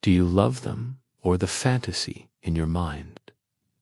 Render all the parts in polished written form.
Do you love them or the fantasy in your mind?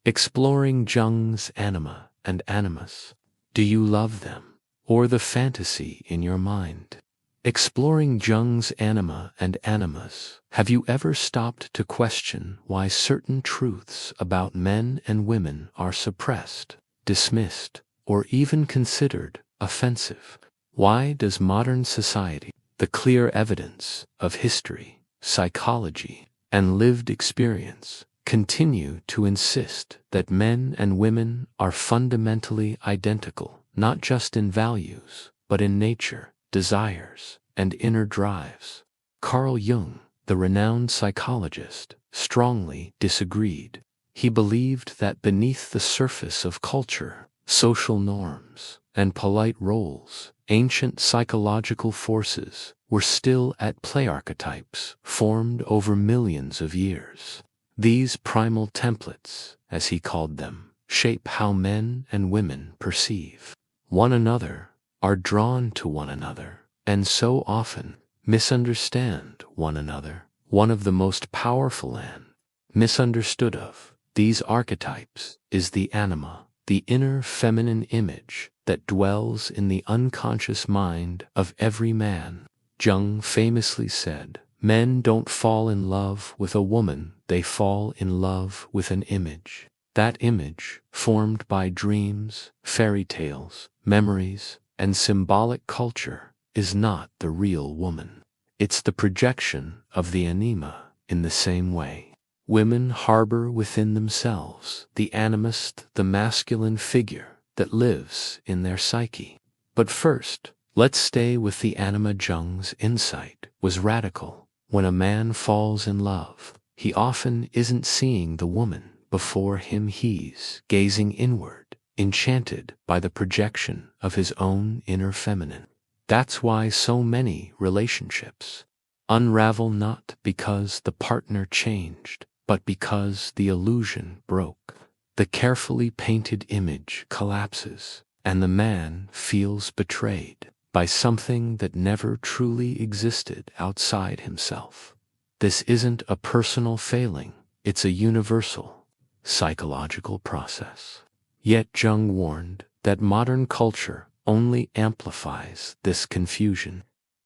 Exploring Jung's Anima and Animus. Do you love them or the fantasy in your mind? Exploring Jung's Anima and Animus. Have you ever stopped to question why certain truths about men and women are suppressed, dismissed, or even considered offensive? Why does modern society, the clear evidence of history, psychology, and lived experience, continue to insist that men and women are fundamentally identical, not just in values, but in nature, desires, and inner drives? Carl Jung, the renowned psychologist, strongly disagreed. He believed that beneath the surface of culture, social norms, and polite roles, ancient psychological forces were still at play. Archetypes formed over millions of years. These primal templates, as he called them, shape how men and women perceive one another, are drawn to one another, and so often misunderstand one another. One of the most powerful and misunderstood of these archetypes is the anima, the inner feminine image that dwells in the unconscious mind of every man. Jung famously said, "Men don't fall in love with a woman, they fall in love with an image." That image, formed by dreams, fairy tales, memories, and symbolic culture, is not the real woman. It's the projection of the anima. In the same way, women harbor within themselves the animus, the masculine figure that lives in their psyche. But first, let's stay with the anima. Jung's insight was radical. When a man falls in love, he often isn't seeing the woman before him, he's gazing inward, enchanted by the projection of his own inner feminine. That's why so many relationships unravel, not because the partner changed, but because the illusion broke. The carefully painted image collapses, and the man feels betrayed by something that never truly existed outside himself. This isn't a personal failing, it's a universal psychological process. Yet Jung warned that modern culture only amplifies this confusion.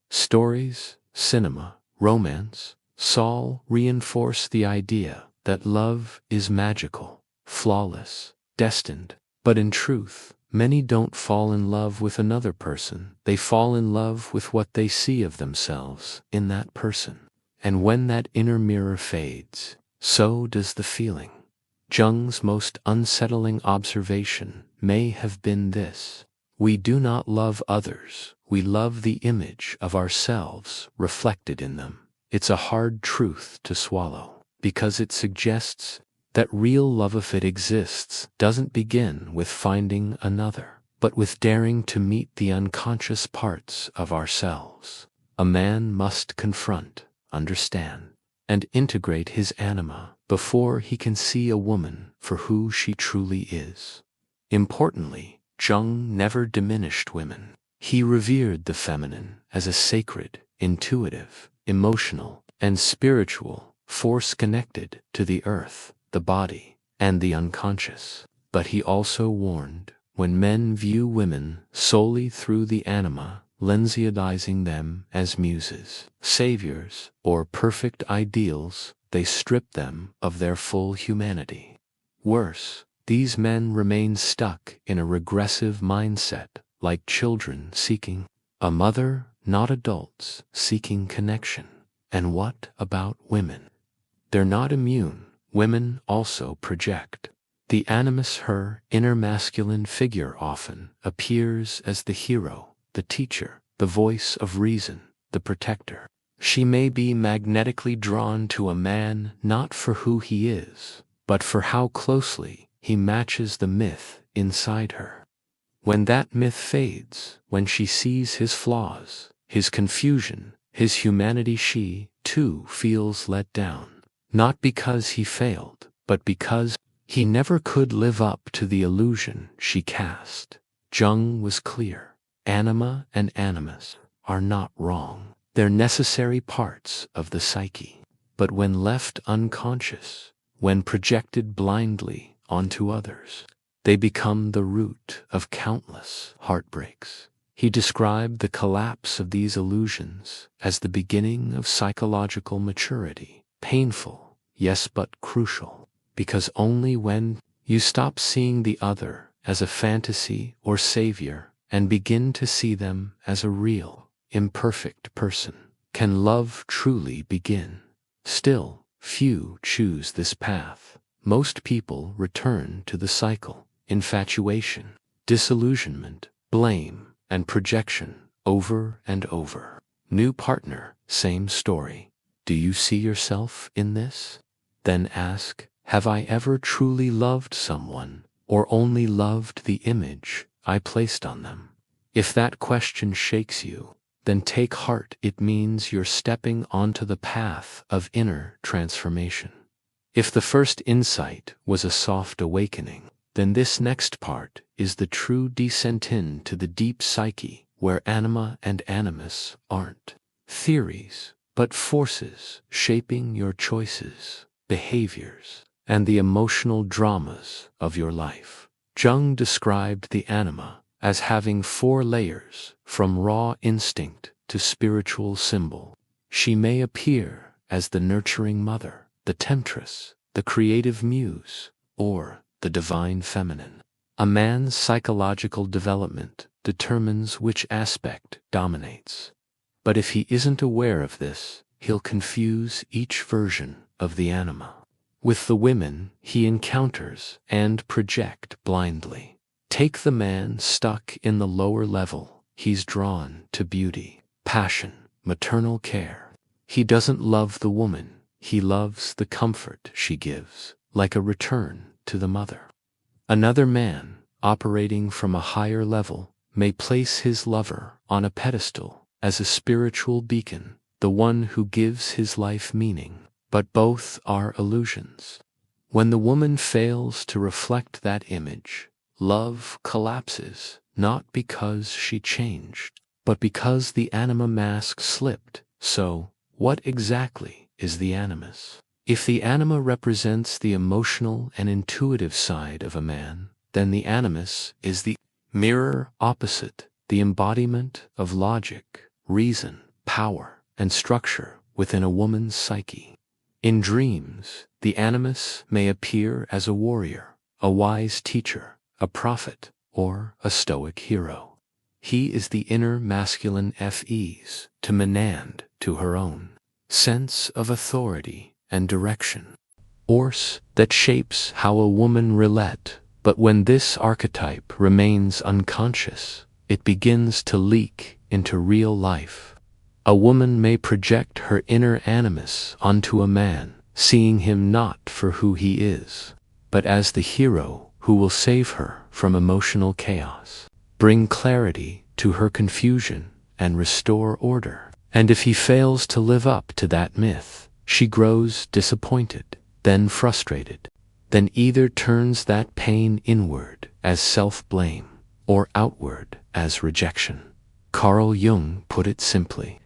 Stories, cinema, romance, all reinforce the idea that love is magical, flawless, destined. But in truth, many don't fall in love with another person. They fall in love with what they see of themselves in that person. And when that inner mirror fades, so does the feeling. Jung's most unsettling observation may have been this: we do not love others, we love the image of ourselves reflected in them. It's a hard truth to swallow, because it suggests that real love, if it exists, doesn't begin with finding another, but with daring to meet the unconscious parts of ourselves. A man must confront, understand, and integrate his anima before he can see a woman for who she truly is. Importantly, Jung never diminished women. He revered the feminine as a sacred, intuitive, emotional, and spiritual force connected to the earth, the body, and the unconscious. But he also warned, when men view women solely through the anima, idealizing them as muses, saviors, or perfect ideals, they strip them of their full humanity. Worse, these men remain stuck in a regressive mindset, like children seeking a mother, not adults seeking connection. And what about women? They're not immune. Women also project. The animus, her inner masculine figure, often appears as the hero, the teacher, the voice of reason, the protector. She may be magnetically drawn to a man not for who he is, but for how closely he matches the myth inside her. When that myth fades, when she sees his flaws, his confusion, his humanity, she, too, feels let down. Not because he failed, but because he never could live up to the illusion she cast. Jung was clear. Anima and animus are not wrong. They're necessary parts of the psyche. but when left unconscious, when projected blindly onto others, they become the root of countless heartbreaks. He described the collapse of these illusions as the beginning of psychological maturity, painful, yes, but crucial, because only when you stop seeing the other as a fantasy or savior and begin to see them as a real, imperfect person, can love truly begin. Still, few choose this path. Most people return to the cycle: infatuation, disillusionment, blame, and projection over and over. New partner, same story. Do you see yourself in this? Then ask, have I ever truly loved someone, or only loved the image I placed on them? If that question shakes you, then take heart. It means you're stepping onto the path of inner transformation. If the first insight was a soft awakening, then this next part is the true descent into the deep psyche, where anima and animus aren't theories, but forces shaping your choices, behaviors, and the emotional dramas of your life. Jung described the anima as having 4 layers, from raw instinct to spiritual symbol. She may appear as the nurturing mother, the temptress, the creative muse, or the divine feminine. A man's psychological development determines which aspect dominates. But if he isn't aware of this, he'll confuse each version of the anima with the women he encounters and project blindly. Take the man stuck in the lower level. He's drawn to beauty, passion, maternal care. He doesn't love the woman. He loves the comfort she gives, like a return to the mother. Another man, operating from a higher level, may place his lover on a pedestal as a spiritual beacon, the one who gives his life meaning. But both are illusions. When the woman fails to reflect that image, love collapses, not because she changed, but because the anima mask slipped. So, what exactly is the animus? If the anima represents the emotional and intuitive side of a man, then the animus is the mirror opposite, the embodiment of logic, reason, power, and structure within a woman's psyche. In dreams, the animus may appear as a warrior, a wise teacher, a prophet, or a stoic hero. He is the inner masculine Fes to Menand, to her own sense of authority and direction, force that shapes how a woman relate. But when this archetype remains unconscious, it begins to leak into real life. A woman may project her inner animus onto a man, seeing him not for who he is, but as the hero who will save her from emotional chaos, bring clarity to her confusion, and restore order. And if he fails to live up to that myth, she grows disappointed, then frustrated, then either turns that pain inward as self-blame or outward as rejection. Carl Jung put it simply: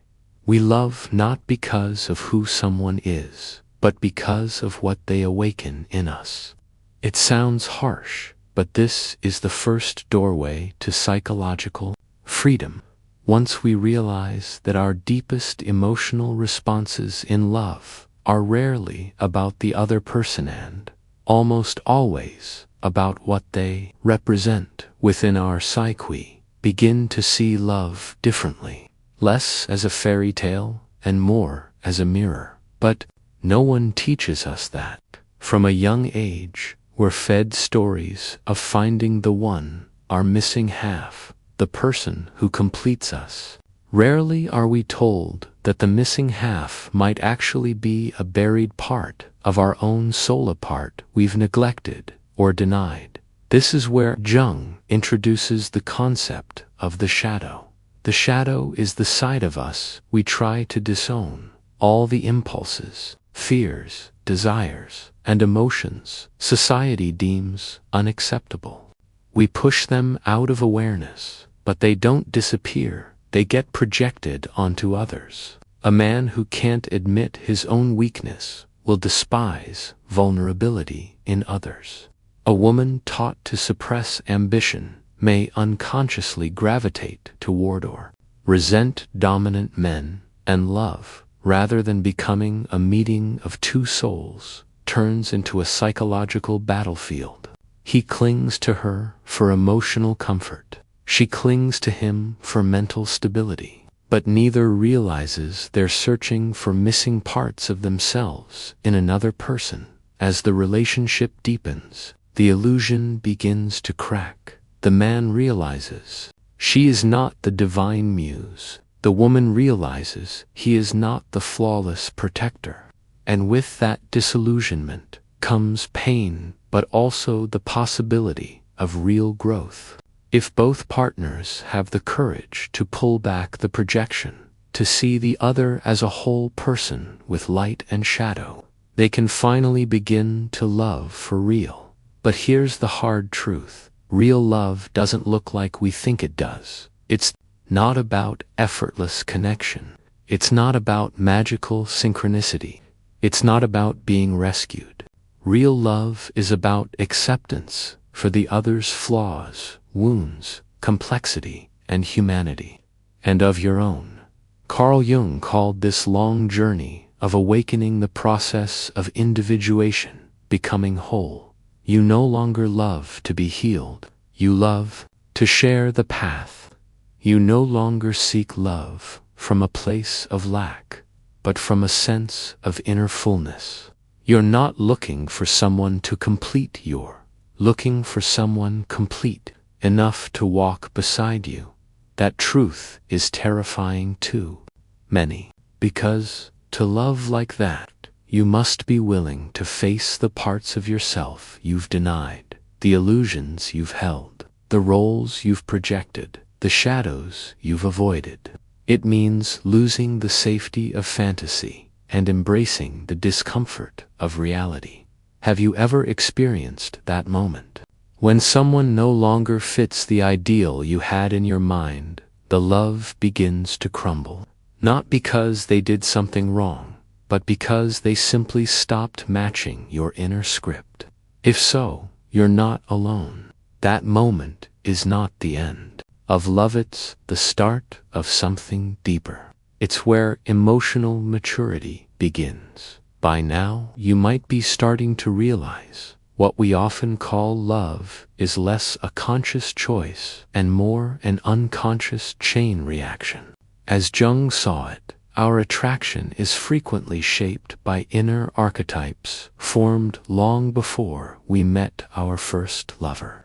we love not because of who someone is, but because of what they awaken in us. It sounds harsh, but this is the first doorway to psychological freedom. Once we realize that our deepest emotional responses in love are rarely about the other person and almost always about what they represent within our psyche, begin to see love differently, less as a fairy tale and more as a mirror. But no one teaches us that. From a young age, we're fed stories of finding the one, our missing half, the person who completes us. Rarely are we told that the missing half might actually be a buried part of our own soul, a part we've neglected or denied. This is where Jung introduces the concept of the shadow. The shadow is the side of us we try to disown. All the impulses, fears, desires, and emotions society deems unacceptable. We push them out of awareness, but they don't disappear. They get projected onto others. A man who can't admit his own weakness will despise vulnerability in others. A woman taught to suppress ambition may unconsciously gravitate toward or resent dominant men, and love, rather than becoming a meeting of two souls, turns into a psychological battlefield. He clings to her for emotional comfort. She clings to him for mental stability. But neither realizes they're searching for missing parts of themselves in another person. As the relationship deepens, the illusion begins to crack. The man realizes she is not the divine muse. The woman realizes he is not the flawless protector. And with that disillusionment comes pain, but also the possibility of real growth. If both partners have the courage to pull back the projection, to see the other as a whole person with light and shadow, they can finally begin to love for real. But here's the hard truth. Real love doesn't look like we think it does. It's not about effortless connection. It's not about magical synchronicity. It's not about being rescued. Real love is about acceptance for the other's flaws, wounds, complexity, and humanity, and of your own. Carl Jung called this long journey of awakening the process of individuation, becoming whole. You no longer love to be healed. You love to share the path. You no longer seek love from a place of lack, but from a sense of inner fullness. You're not looking for someone to complete you're looking for someone complete enough to walk beside you. That truth is terrifying to many, because to love like that, you must be willing to face the parts of yourself you've denied, the illusions you've held, the roles you've projected, the shadows you've avoided. It means losing the safety of fantasy and embracing the discomfort of reality. Have you ever experienced that moment? When someone no longer fits the ideal you had in your mind, the love begins to crumble. Not because they did something wrong, but because they simply stopped matching your inner script. If so, you're not alone. That moment is not the end of love, it's the start of something deeper. It's where emotional maturity begins. By now, you might be starting to realize what we often call love is less a conscious choice and more an unconscious chain reaction. As Jung saw it, our attraction is frequently shaped by inner archetypes formed long before we met our first lover.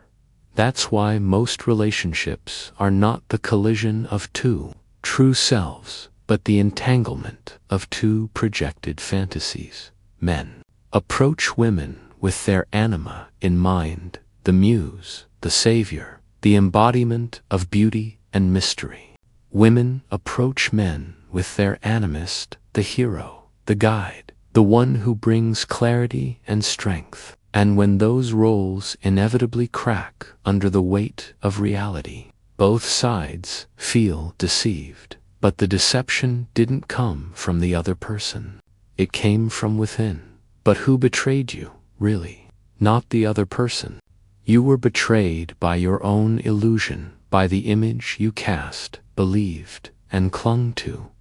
That's why most relationships are not the collision of two true selves, but the entanglement of two projected fantasies. Men approach women with their anima in mind, the muse, the savior, the embodiment of beauty and mystery. Women approach men with their animist, the hero, the guide, the one who brings clarity and strength. And when those roles inevitably crack under the weight of reality, both sides feel deceived. But the deception didn't come from the other person. It came from within. But who betrayed you, really? Not the other person. You were betrayed by your own illusion, by the image you cast, believed, and clung to.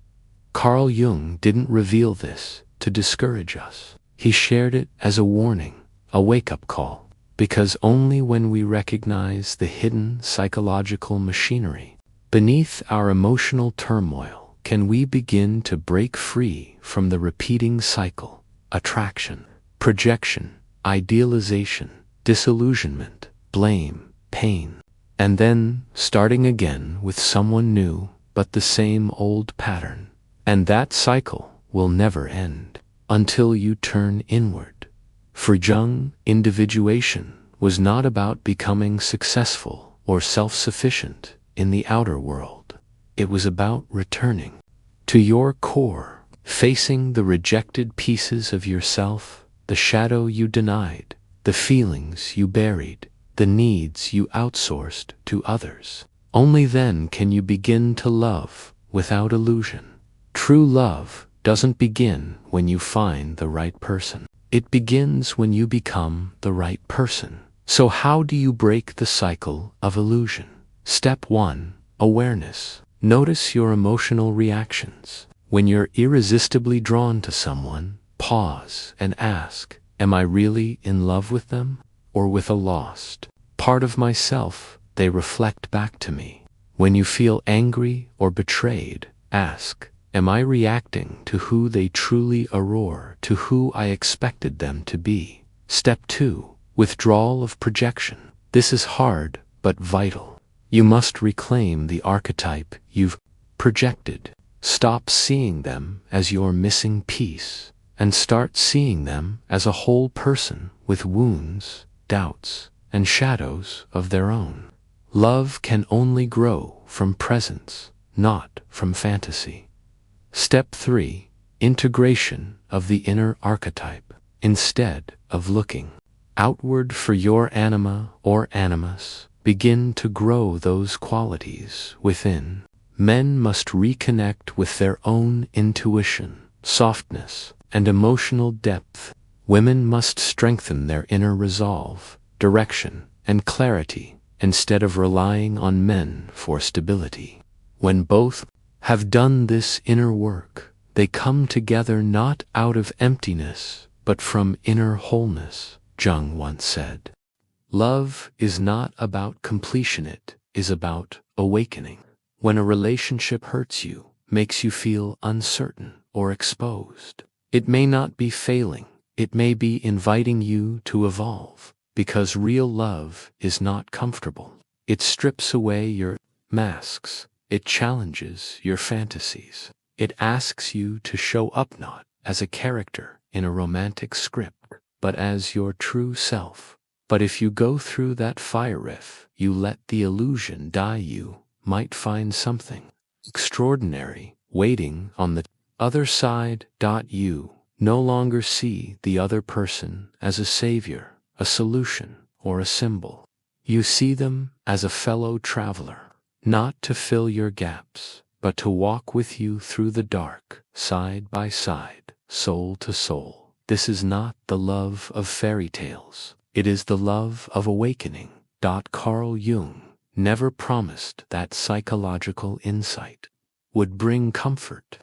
Carl Jung didn't reveal this to discourage us. He shared it as a warning, a wake-up call, because only when we recognize the hidden psychological machinery beneath our emotional turmoil can we begin to break free from the repeating cycle: attraction, projection, idealization, disillusionment, blame, pain, and then starting again with someone new, but the same old pattern. And that cycle will never end until you turn inward. For Jung, individuation was not about becoming successful or self-sufficient in the outer world. It was about returning to your core, facing the rejected pieces of yourself, the shadow you denied, the feelings you buried, the needs you outsourced to others. Only then can you begin to love without illusion. True love doesn't begin when you find the right person. It begins when you become the right person. So how do you break the cycle of illusion? Step 1. Awareness. Notice your emotional reactions. When you're irresistibly drawn to someone, pause and ask, am I really in love with them, or with a lost part of myself they reflect back to me? When you feel angry or betrayed, ask, am I reacting to who they truly are or to who I expected them to be? Step 2. Withdrawal of projection. This is hard but vital. You must reclaim the archetype you've projected. Stop seeing them as your missing piece and start seeing them as a whole person with wounds, doubts, and shadows of their own. Love can only grow from presence, not from fantasy. Step 3. Integration of the inner archetype. Instead of looking outward for your anima or animus, begin to grow those qualities within. Men must reconnect with their own intuition, softness, and emotional depth. Women must strengthen their inner resolve, direction, and clarity instead of relying on men for stability. When both have done this inner work, they come together not out of emptiness, but from inner wholeness. Jung once said, love is not about completion, it is about awakening. When a relationship hurts you, makes you feel uncertain or exposed, it may not be failing, it may be inviting you to evolve, because real love is not comfortable. It strips away your masks, it challenges your fantasies. It asks you to show up not as a character in a romantic script, but as your true self. But if you go through that fire riff, you let the illusion die, you might find something extraordinary waiting on the other side. You no longer see the other person as a savior, a solution, or a symbol. You see them as a fellow traveler, not to fill your gaps, but to walk with you through the dark, side by side, soul to soul. This is not the love of fairy tales. It is the love of awakening. Carl Jung never promised that psychological insight would bring comfort.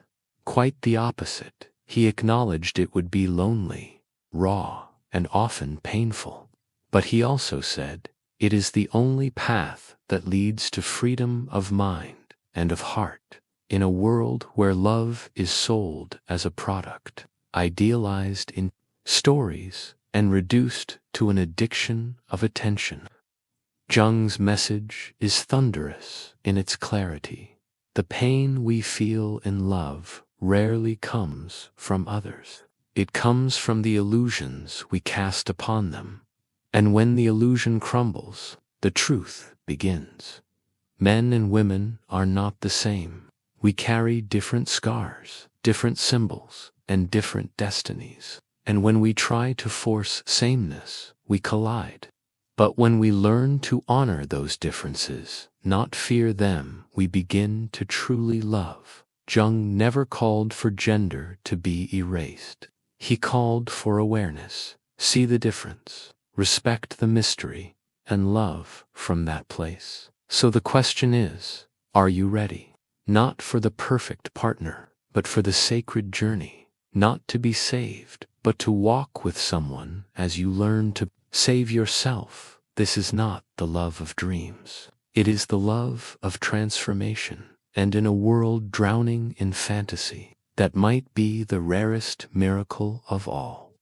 Quite the opposite. He acknowledged it would be lonely, raw, and often painful. But he also said, it is the only path that leads to freedom of mind and of heart. In a world where love is sold as a product, idealized in stories, and reduced to an addiction of attention, Jung's message is thunderous in its clarity. The pain we feel in love rarely comes from others. It comes from the illusions we cast upon them. And when the illusion crumbles, the truth begins. Men and women are not the same. We carry different scars, different symbols, and different destinies. And when we try to force sameness, we collide. But when we learn to honor those differences, not fear them, we begin to truly love. Jung never called for gender to be erased. He called for awareness. See the difference, respect the mystery, and love from that place. So the question is, are you ready? Not for the perfect partner, but for the sacred journey. Not to be saved, but to walk with someone as you learn to save yourself. This is not the love of dreams. It is the love of transformation. And in a world drowning in fantasy, that might be the rarest miracle of all.